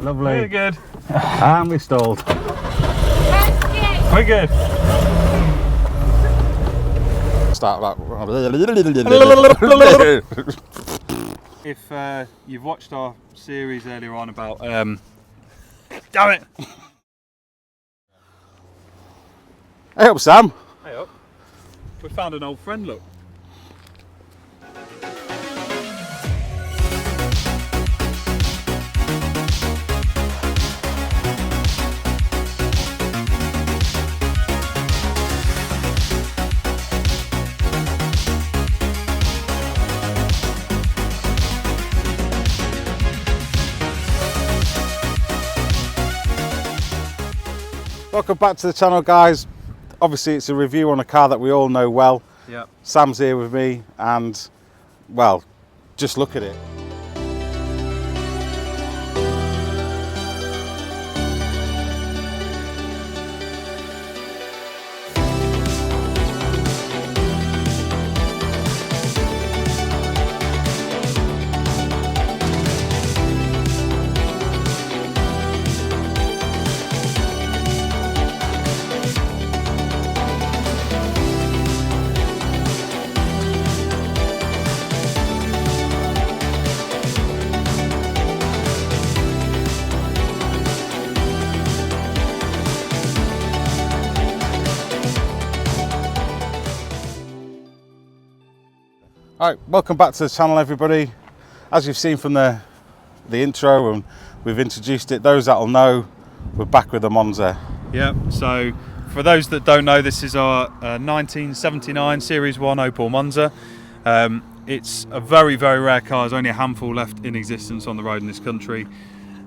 Lovely. Very good. And we stalled. We're good. Start that. If you've watched our series earlier on about damn it. Hey up, Sam. Hey up. We found an old friend, look. Welcome back to the channel, guys. Obviously it's a review on a car that we all know well. Yeah. Sam's here with me and, well, just look at it. Alright, welcome back to the channel, everybody. As you've seen from the intro, and we've introduced it, those that'll know, we're back with the Monza. Yeah, so for those that don't know, this is our 1979 Series 1 Opel Monza. It's a very, very rare car. There's only a handful left in existence on the road in this country.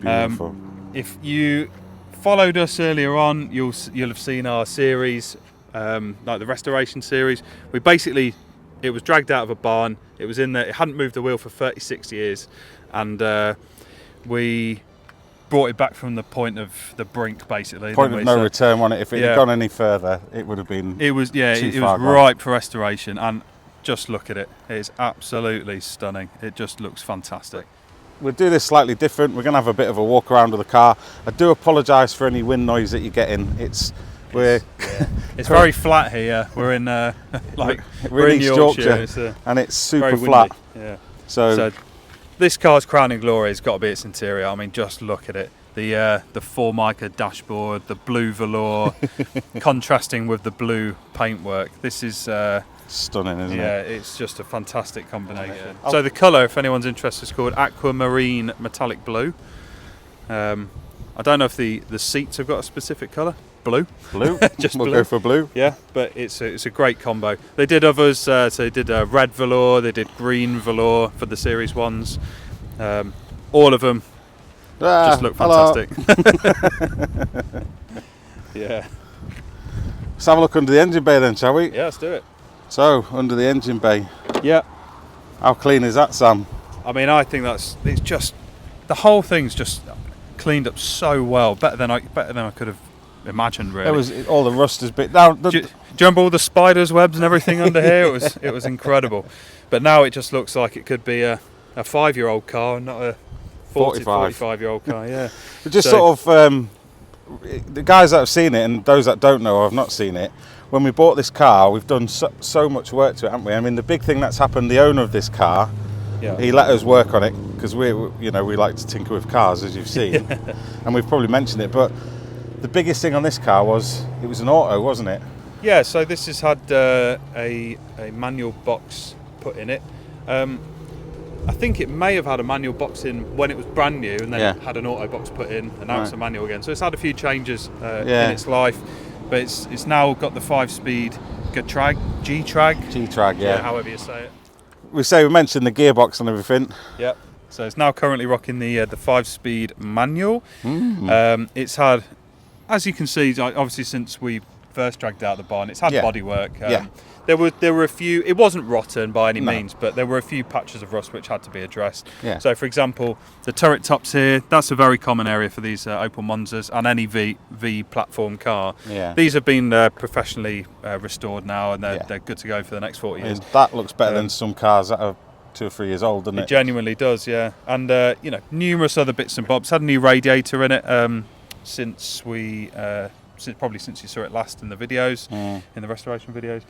Beautiful. If you followed us earlier on, you'll have seen our series, like the restoration series. It was dragged out of a barn. It was in there. It hadn't moved the wheel for 36 years, and we brought it back from the point of the brink, basically. Point of no return on it. If it had gone any further, it would have been. It was ripe for restoration, and just look at it. It's absolutely stunning. It just looks fantastic. We'll do this slightly different. We're going to have a bit of a walk around with the car. I do apologise for any wind noise that you're getting. It's very flat here. We're in we're in East Yorkshire, and it's super flat. Yeah. So this car's crowning glory has got to be its interior. I mean, just look at it. The Formica dashboard, the blue velour, contrasting with the blue paintwork. This is stunning, isn't it? Yeah, it's just a fantastic combination. So the colour, if anyone's interested, is called Aquamarine Metallic Blue. I don't know if the seats have got a specific colour. Blue. Just we'll go for blue. Yeah, but it's a great combo. They did others, so they did red velour, they did green velour for the Series 1s. All of them just look fantastic. Yeah. Let's have a look under the engine bay then, shall we? Yeah, let's do it. So, under the engine bay. Yeah. How clean is that, Sam? I mean, I think it's just, the whole thing's just cleaned up so well, better than I could have imagined, really. It was all the rust has been down. Do you remember all the spiders webs and everything under here? It was incredible. But now it just looks like it could be a 5-year-old car, not a 45-year-old car. Yeah. It just sort of the guys that have seen it and those that don't know or have not seen it. When we bought this car, we've done so much work to it, haven't we? I mean, the big thing that's happened, the owner of this car, he let us work on it because we like to tinker with cars, as you've seen, and we've probably mentioned it, but. The biggest thing on this car was it was an auto, wasn't it? Yeah, so this has had a manual box put in it. I think it may have had a manual box in when it was brand new, and then it had an auto box put in, and now it's a manual again. So it's had a few changes in its life, but it's now got the 5-speed G-Trag, yeah, however you say it. We mentioned the gearbox and everything. Yep. So it's now currently rocking the 5-speed manual. It's had, as you can see, obviously since we first dragged out the barn, it's had bodywork. There were a few. It wasn't rotten by any means, but there were a few patches of rust which had to be addressed. Yeah. So, for example, the turret tops here. That's a very common area for these Opel Monzas and any V platform car. Yeah. These have been professionally restored now, and they're good to go for the next 40 years. That looks better than some cars that are 2 or 3 years old, doesn't It it? genuinely does, yeah. And you know, numerous other bits and bobs. Had a new radiator in it since you saw it last in the videos, in the restoration videos.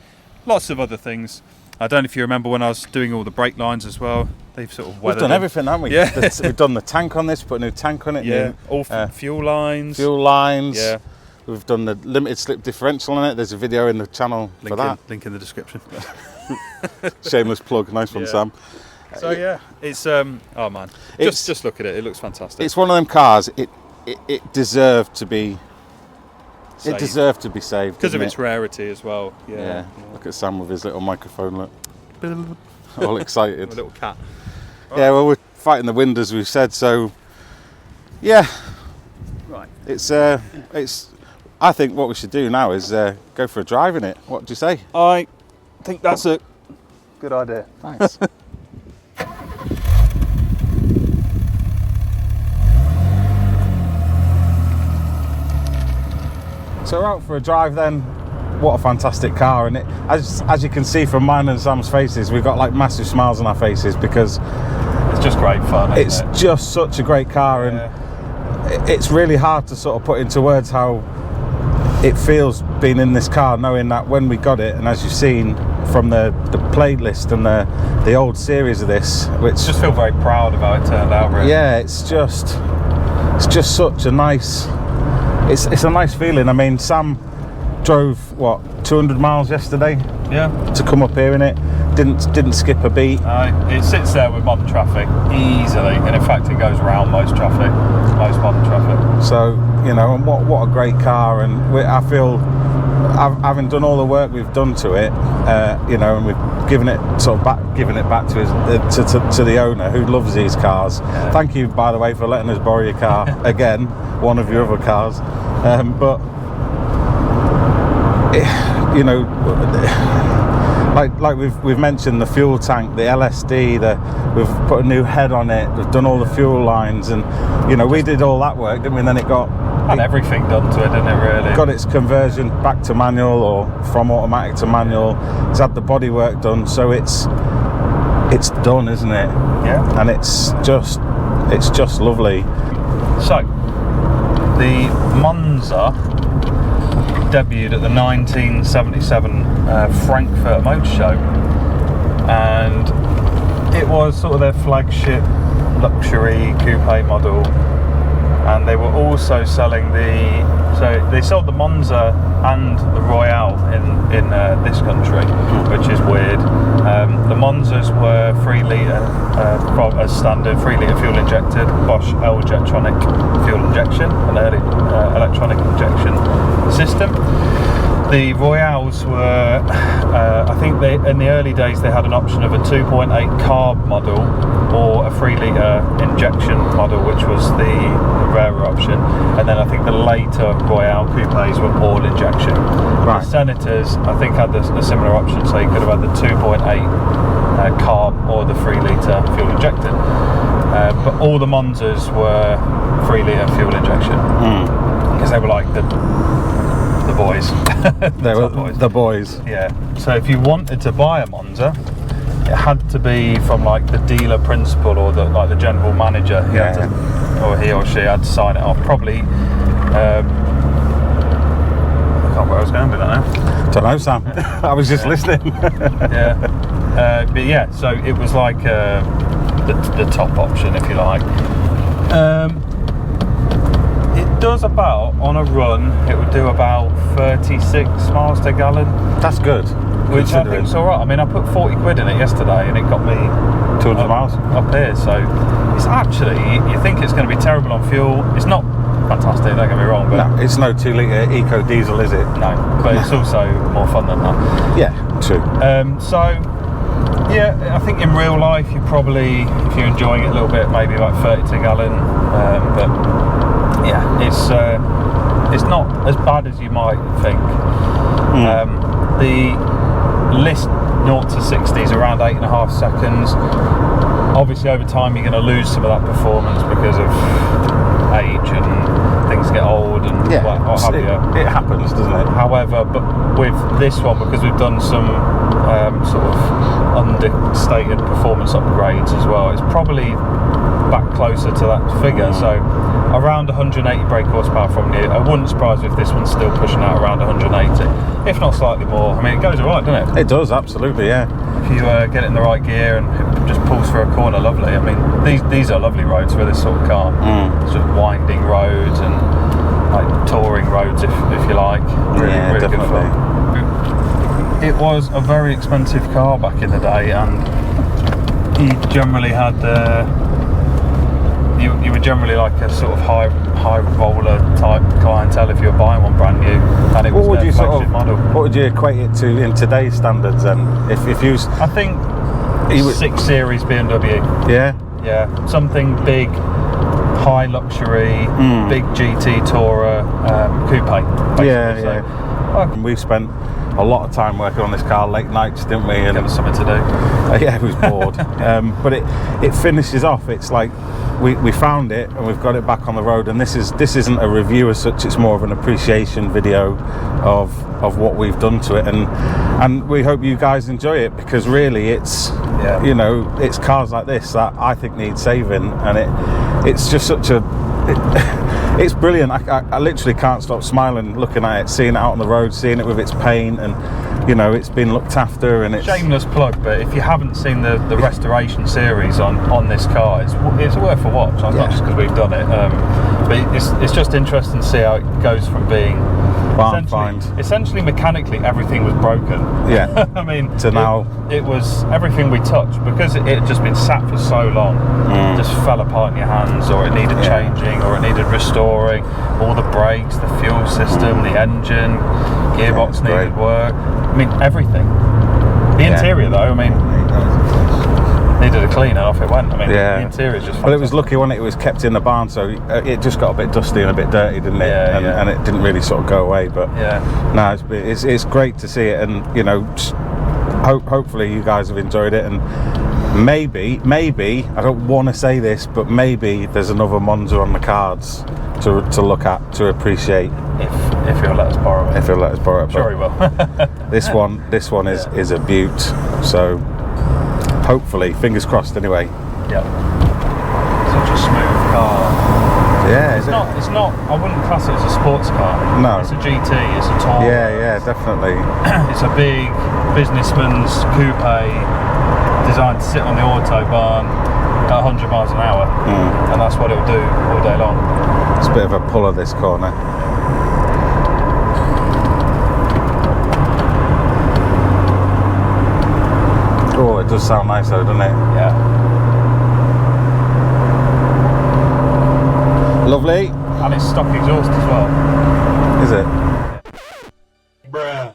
Lots of other things. I don't know if you remember when I was doing all the brake lines as well. They've sort of We've done everything, haven't we? Yeah. We've done the tank on this, put a new tank on it. Yeah, new, all fuel lines. Fuel lines. Yeah. We've done the limited slip differential on it. There's a video in the channel for that. Link in the description. Shameless plug. Nice one, Yeah. Sam. So yeah, it's oh man, just look at it. It looks fantastic. It's one of them cars. It deserved to be. Saved. It deserved to be saved Because of didn't its rarity as well. Yeah. Yeah. Look at Sam with his little microphone. Look, all excited. A little cat. Yeah. Well, we're fighting the wind as we've said. So, yeah. Right. It's. I think what we should do now is go for a drive in it. What do you say? I think that's a good idea. Thanks. So we're out for a drive then. What a fantastic car, and it, as you can see from mine and Sam's faces, we've got like massive smiles on our faces because It's just great fun. it's Isn't it? just such a great car, and it's really hard to sort of put into words how it feels being in this car, knowing that when we got it, and as you've seen from the playlist and the old series of this, which Just feel very proud of how it turned out. Really. yeah, it's just such a nice. It's a nice feeling. I mean, Sam drove 200 miles yesterday Yeah. to come up here in it. Didn't skip a beat. It sits there with modern traffic easily, and in fact, it goes around most modern traffic. So you know, and what a great car. And I feel, having done all the work we've done to it, you know, and we've given it back to the owner who loves these cars. Yeah. Thank you, by the way, for letting us borrow your car again, one of your other cars. But you know, like we've mentioned the fuel tank, the LSD, we've put a new head on it, we've done all the fuel lines, and you know, we did all that work, didn't we? And then it got everything done to it, didn't it? Really. got its conversion back to manual, or from automatic to manual. It's had the body work done, so it's done, isn't it? Yeah. And it's just lovely. So, the Monza debuted at the 1977 Frankfurt Motor Show, and it was sort of their flagship luxury coupe model. And they were also selling they sold the Monza and the Royale in this country, which is weird. The Monzas were 3 litre as standard, 3 litre fuel injected, Bosch L-Jetronic fuel injection, an early electronic injection system. The Royales were, I think in the early days they had an option of a 2.8 carb model or a 3 litre injection model, which was the rarer option. And then I think the later Royale coupes were all injection. Right. The Senators, I think, had a similar option, so you could have had the 2.8 carb or the 3 litre fuel injected. But all the Monzas were 3 litre fuel injection because they were like the boys. They were the boys. Yeah. So if you wanted to buy a Monza, it had to be from like the dealer principal or the general manager. He or she had to sign it off. Probably. I can't remember where I was going with that now. Don't know, Sam. I was just listening. Yeah. But yeah, so it was like the top option, if you like. It does about, on a run, it would do about 36 miles per gallon. That's good. Which I think's alright. I mean, I put 40 quid in it yesterday and it got me 200 miles up here. So it's actually, you think it's going to be terrible on fuel. It's not fantastic, don't get me wrong. But no, it's no 2 litre eco diesel, is it? No, but it's also more fun than that. Yeah, true. So yeah, I think in real life you probably, if you're enjoying it a little bit, maybe like 30 to gallon. But yeah, it's not as bad as you might think. The list 0 to 60 is around 8.5 seconds. Obviously over time you're going to lose some of that performance because of age and things get old and what have heavier. It happens, doesn't it? However, but with this one, because we've done some sort of understated performance upgrades as well, it's probably back closer to that figure. So around 180 brake horsepower from you. I wouldn't surprise me if this one's still pushing out around 180, if not slightly more. I mean, it goes alright, doesn't it? It does, absolutely, yeah. If you get it in the right gear and it just pulls through a corner, lovely. I mean, these are lovely roads for this sort of car. Sort of winding roads and like touring roads, if you like. Really good fun. It was a very expensive car back in the day, and you generally had you were generally like a sort of high roller type clientele if you were buying one brand new, and it was their flagship model. What would you equate it to in today's standards then? If you, I think 6 Series BMW. Yeah. Something big, high luxury, big GT Tourer coupe. Basically. We spent a lot of time working on this car, late nights, didn't we? And there was something to do. Yeah, we was bored. But it finishes off. It's like we found it and we've got it back on the road. And this isn't a review as such. It's more of an appreciation video of what we've done to it, and we hope you guys enjoy it, because really it's it's cars like this that I think need saving, and it's just such a. It's brilliant. I literally can't stop smiling looking at it, seeing it out on the road, seeing it with its paint, and it's been looked after. And it's shameless plug, but if you haven't seen the restoration series on this car, it's worth a watch. Not just because we've done it, but it's just interesting to see how it goes from being essentially mechanically everything was broken. Yeah. I mean, to now it was everything we touched, because it had just been sat for so long, it just fell apart in your hands, or it needed changing, or it needed restoring. All the brakes, the fuel system, the engine, gearbox needed work. I mean, everything. The interior though, I mean, needed a clean and off it went. I mean, the interior is just fantastic. But it was lucky when it was kept in the barn, so it just got a bit dusty and a bit dirty, didn't it? And it didn't really sort of go away. But no, it's great to see it, and hopefully you guys have enjoyed it, and maybe I don't want to say this, but maybe there's another Monza on the cards to look at, to appreciate. If he'll let us borrow it. If he'll let us borrow it. Sure he will. This one is a beaut. So hopefully, fingers crossed. Anyway. Yeah. Such a smooth car. Yeah. It's not. I wouldn't class it as a sports car. No. It's a GT. It's a Tourer. Yeah, definitely. It's a big businessman's coupe, designed to sit on the autobahn at 100 miles an hour, and that's what it'll do all day long. It's a bit of a pull of this corner. Oh, it does sound nice though, doesn't it? Yeah. Lovely. And it's stock exhaust as well. Is it? Bruh.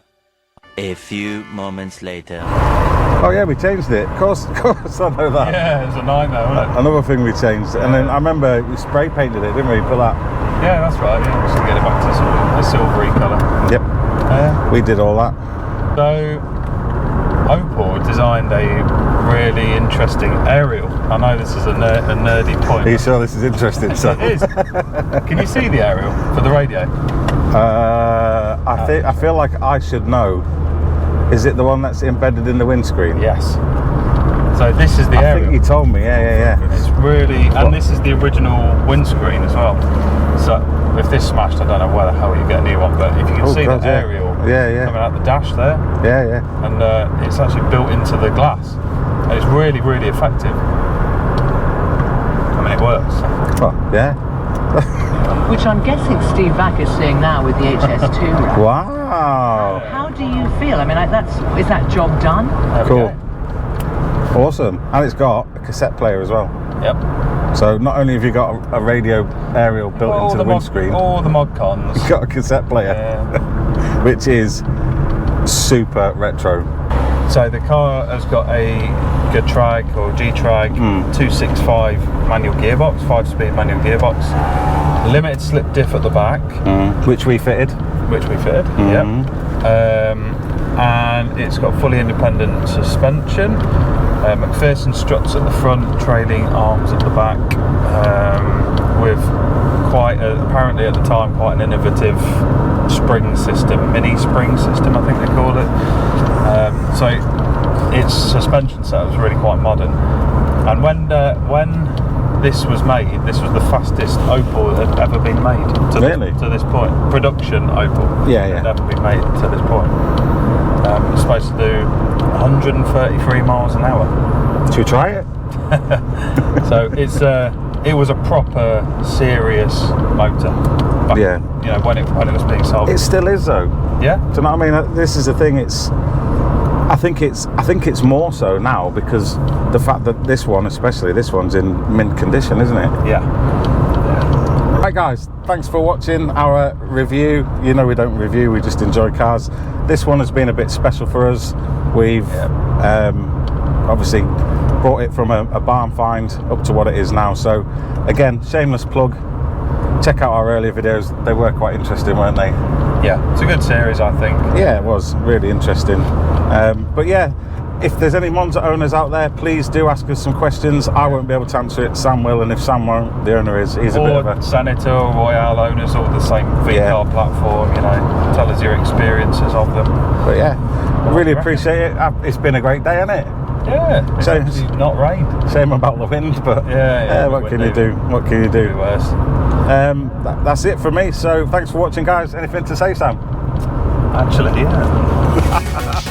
A few moments later. Oh yeah, we changed it. Of course, I know that. Yeah, it was a nightmare, wasn't it? Another thing we changed, and then I remember we spray painted it, didn't we? Put that. Yeah, that's right. Yeah, just to get it back to sort of a silvery colour. Yep. We did all that. So Opel designed a really interesting aerial. I know this is a nerdy point. Are you sure this is interesting? So? It is. Can you see the aerial for the radio? I feel like I should know. Is it the one that's embedded in the windscreen? Yes. So this is the aerial. I think you told me. Yeah. It's really, and this is the original windscreen as well. So if this smashed, I don't know where the hell you get a new one. But if you can see the aerial coming out the dash there, and it's actually built into the glass, and it's really, really effective. I mean, it works. Well, yeah. Which I'm guessing Steve Vack is seeing now with the HS2 wrap. Wow. How do you feel? I mean, is that job done? Cool. Awesome. And it's got a cassette player as well. Yep. So not only have you got a radio aerial built into the windscreen, all the mod cons, you've got a cassette player, which is super retro. So the car has got a G-Trag 265 manual gearbox, 5-speed manual gearbox, limited slip diff at the back, which we fitted. Yep. And it's got fully independent suspension, McPherson struts at the front, trailing arms at the back, with apparently at the time, quite an innovative spring system, mini spring system, I think they call it. So its suspension setup was really quite modern. And when this was made, this was the fastest Opel that had ever been made to this point. Production Opel had ever been made to this point. It's supposed to do 133 miles an hour. Should we try it? So it was a proper serious motor. Back, when it was being sold. It still is though. Yeah. Do you know what I mean? This is the thing. I think it's more so now because the fact that this one's in mint condition, isn't it? Yeah. Right guys, thanks for watching our review. You know we don't review, we just enjoy cars. This one has been a bit special for us. We've obviously brought it from a barn find up to what it is now. So again, shameless plug. Check out our earlier videos. They were quite interesting, weren't they? Yeah, it's a good series, I think. Yeah, it was really interesting. But yeah, if there's any Monza owners out there, please do ask us some questions. I won't be able to answer it, Sam will, and if Sam won't, the owner is. He's a bit of a... Senator, Royale owners, all the same V-car platform, tell us your experiences of them. But yeah, I really appreciate it. It's been a great day, hasn't it? Yeah, it's actually not rained. Shame about the wind, but what can you do? What can you do? Be worse. That's it for me, so thanks for watching guys. Anything to say, Sam? Actually, yeah.